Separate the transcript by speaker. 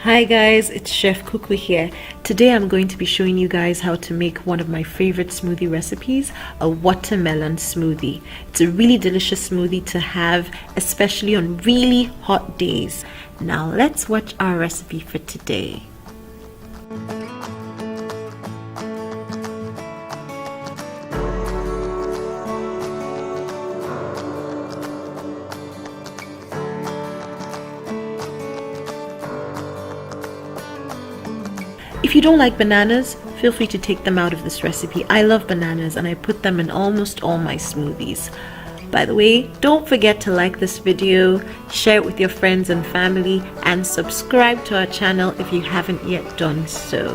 Speaker 1: Hi guys, it's Chef Kuku here. Today I'm going to be showing you guys how to make one of my favorite smoothie recipes, a watermelon smoothie. It's a really delicious smoothie to have, especially on really hot days. Now let's watch our recipe for today. If you don't like bananas, feel free to take them out of this recipe. I love bananas and I put them in almost all my smoothies. By the way, don't forget to like this video, share it with your friends and family, and subscribe to our channel if you haven't yet done so.